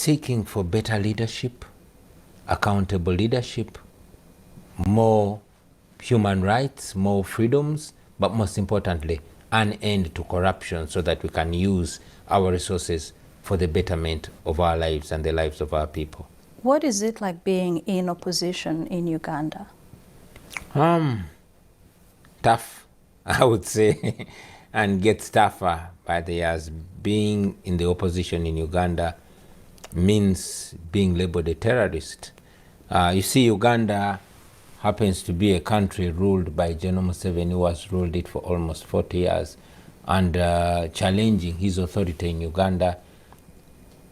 seeking for better leadership, accountable leadership, more human rights, more freedoms, but most importantly, an end to corruption so that we can use our resources for the betterment of our lives and the lives of our people. What is it like being in opposition in Uganda? Tough, I would say, and gets tougher by the years. Being in the opposition in Uganda means being labeled a terrorist. You see, Uganda happens to be a country ruled by General Museveni, who has ruled it for almost 40 years, and challenging his authority in Uganda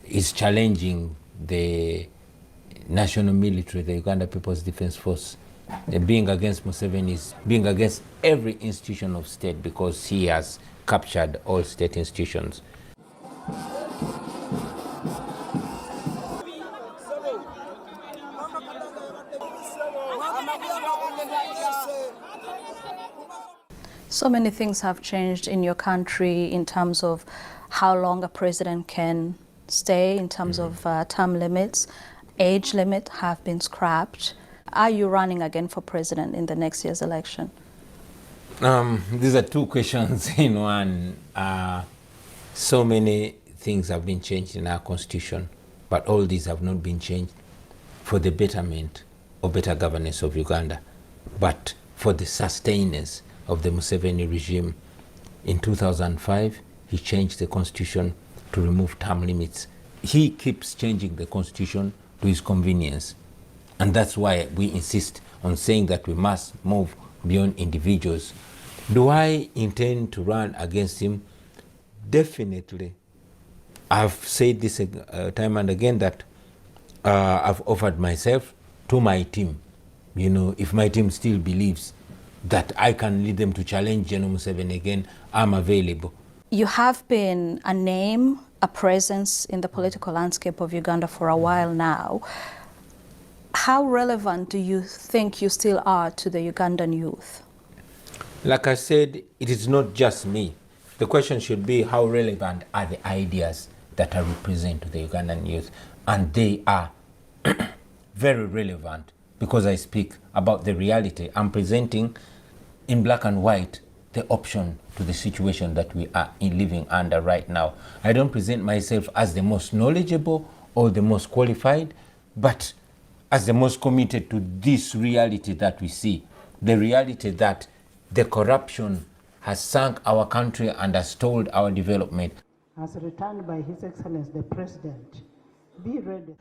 is challenging the national military, the Uganda People's Defense Force. Being against Museveni is being against every institution of state, because he has captured all state institutions. So many things have changed in your country in terms of how long a president can stay, in terms of term limits. Age limit have been scrapped. Are you running again for president in the next year's election? These are two questions in one. So many things have been changed in our constitution, but all these have not been changed for the betterment or better governance of Uganda, but for the sustenance of the Museveni regime. In 2005, he changed the constitution to remove term limits. He keeps changing the constitution to his convenience. And that's why we insist on saying that we must move beyond individuals. Do I intend to run against him? Definitely. I've said this time and again that I've offered myself to my team. You know, if my team still believes that I can lead them to challenge General Museveni again, I'm available. You have been a name, a presence in the political landscape of Uganda for a while now. How relevant do you think you still are to the Ugandan youth? Like I said, it is not just me. The question should be, how relevant are the ideas that I represent to the Ugandan youth? And they are very relevant, because I speak about the reality. I'm presenting in black and white the option to the situation that we are living under right now. I don't present myself as the most knowledgeable or the most qualified, but as the most committed to this reality that we see, the reality that the corruption has sunk our country and has stalled our development. As returned by His Excellency the President, be ready.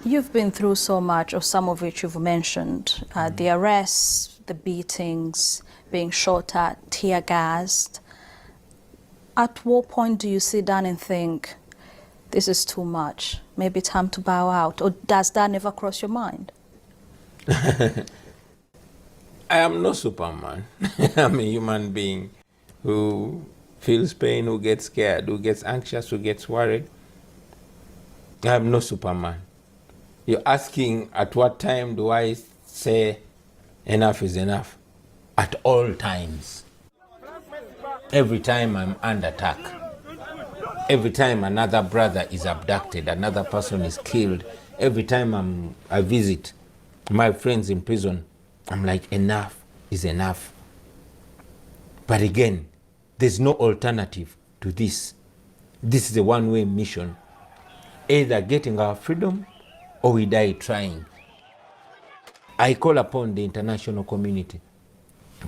You've been through so much, or some of which you've mentioned, the arrests, the beatings, being shot at, tear gassed. At what point do you sit down and think, this is too much, maybe time to bow out? Or does that never cross your mind? I am no Superman. I'm a human being who feels pain, who gets scared, who gets anxious, who gets worried. I am no Superman. You're asking at what time do I say enough is enough? At all times. Every time I'm under attack. Every time another brother is abducted, another person is killed. Every time I visit my friends in prison, I'm like, enough is enough. But again, there's no alternative to this. This is a one-way mission. Either getting our freedom or we die trying. I call upon the international community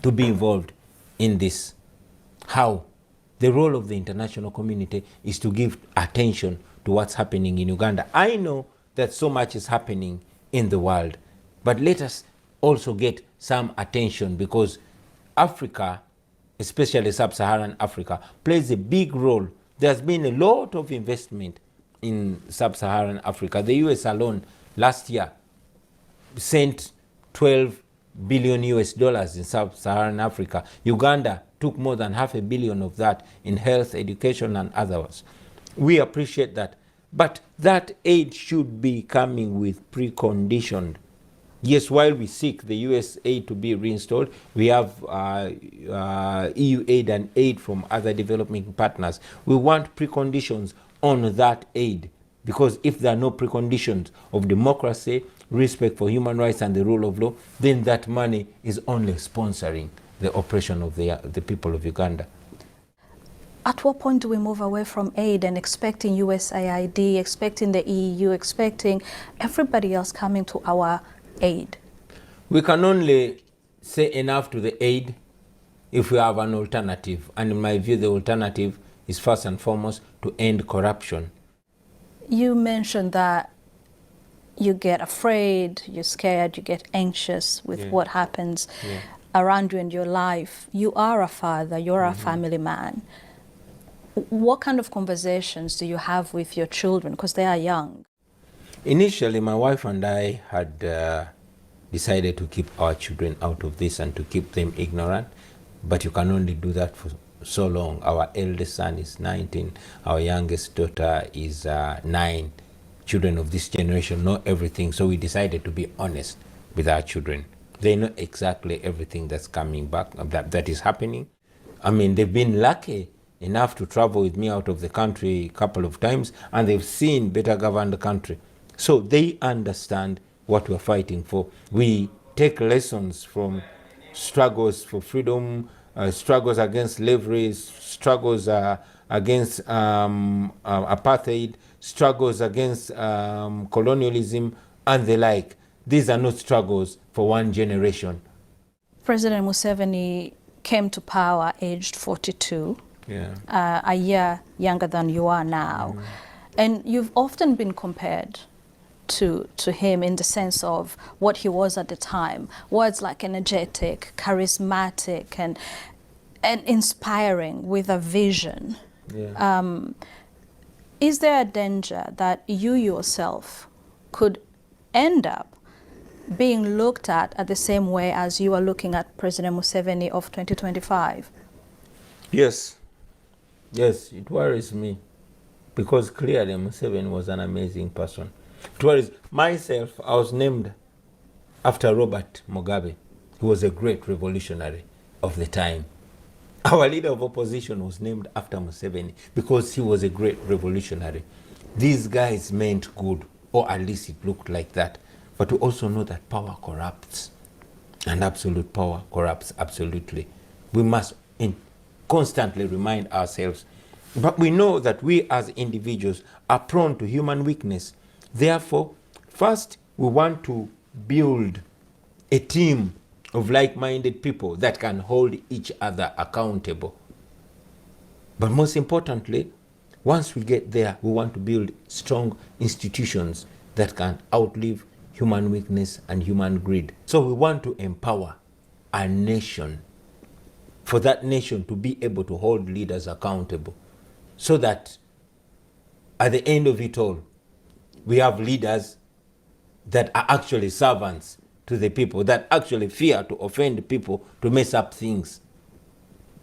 to be involved in this. How? The role of the international community is to give attention to what's happening in Uganda. I know that so much is happening in the world, but let us also get some attention, because Africa, especially sub-Saharan Africa, plays a big role. There's been a lot of investment in sub-Saharan Africa. The US alone last year sent 12 billion US dollars in sub-Saharan Africa. Uganda took more than $500 million of that in health, education, and others. We appreciate that. But that aid should be coming with preconditioned Yes, while we seek the US aid to be reinstalled, we have EU aid and aid from other developing partners. We want preconditions on that aid, because if there are no preconditions of democracy, respect for human rights and the rule of law, then that money is only sponsoring the oppression of the people of Uganda. At what point do we move away from aid and expecting USAID, expecting the EU, expecting everybody else coming to our aid? We can only say enough to the aid if we have an alternative. And in my view, the alternative is first and foremost to end corruption. You mentioned that you get afraid, you're scared, you get anxious with what happens around you in your life. You are a father, you're a family man. What kind of conversations do you have with your children, because they are young? Initially, my wife and I had decided to keep our children out of this and to keep them ignorant, but you can only do that for so long. Our eldest son is 19, our youngest daughter is 9. Children of this generation know everything, so we decided to be honest with our children. They know exactly everything that's coming back, that is happening. I mean, they've been lucky enough to travel with me out of the country a couple of times, and they've seen better governed country. So they understand what we're fighting for. We take lessons from struggles for freedom, struggles against slavery, struggles against apartheid, struggles against colonialism, and the like. These are not struggles for one generation. President Museveni came to power aged 42. A year younger than you are now. And you've often been compared to him in the sense of what he was at the time. Words like energetic, charismatic, and inspiring, with a vision. Is there a danger that you yourself could end up being looked at the same way as you are looking at President Museveni of 2025? Yes. Yes, it worries me, because clearly Museveni was an amazing person. It worries myself. I was named after Robert Mugabe, who was a great revolutionary of the time. Our leader of opposition was named after Museveni because he was a great revolutionary. These guys meant good, or at least it looked like that. But we also know that power corrupts, and absolute power corrupts absolutely. We must constantly remind ourselves. But we know that we as individuals are prone to human weakness. Therefore, first we want to build a team of like-minded people that can hold each other accountable. But most importantly, once we get there, we want to build strong institutions that can outlive human weakness and human greed. So we want to empower a nation, for that nation to be able to hold leaders accountable, so that at the end of it all, we have leaders that are actually servants to the people, that actually fear to offend people, to mess up things.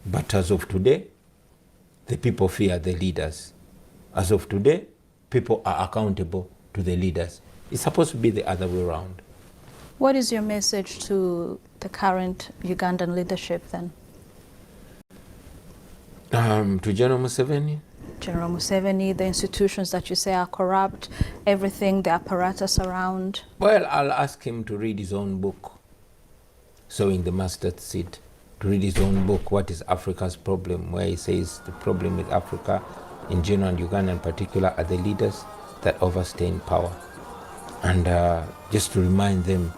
But as of today, the people fear the leaders. As of today, people are accountable to the leaders. It's supposed to be the other way around. What is your message to the current Ugandan leadership then? To General Museveni? General Museveni, the institutions that you say are corrupt, everything, the apparatus around? Well, I'll ask him to read his own book, Sowing the Mustard Seed. To read his own book, What is Africa's Problem? Where he says the problem with Africa in general and Uganda in particular are the leaders that overstay in power. And just to remind them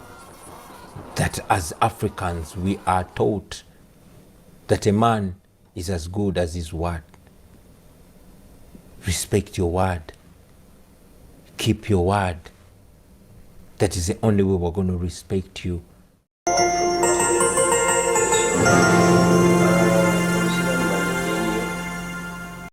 that as Africans, we are taught that a man is as good as his word. Respect your word. Keep your word. That is the only way we're going to respect you.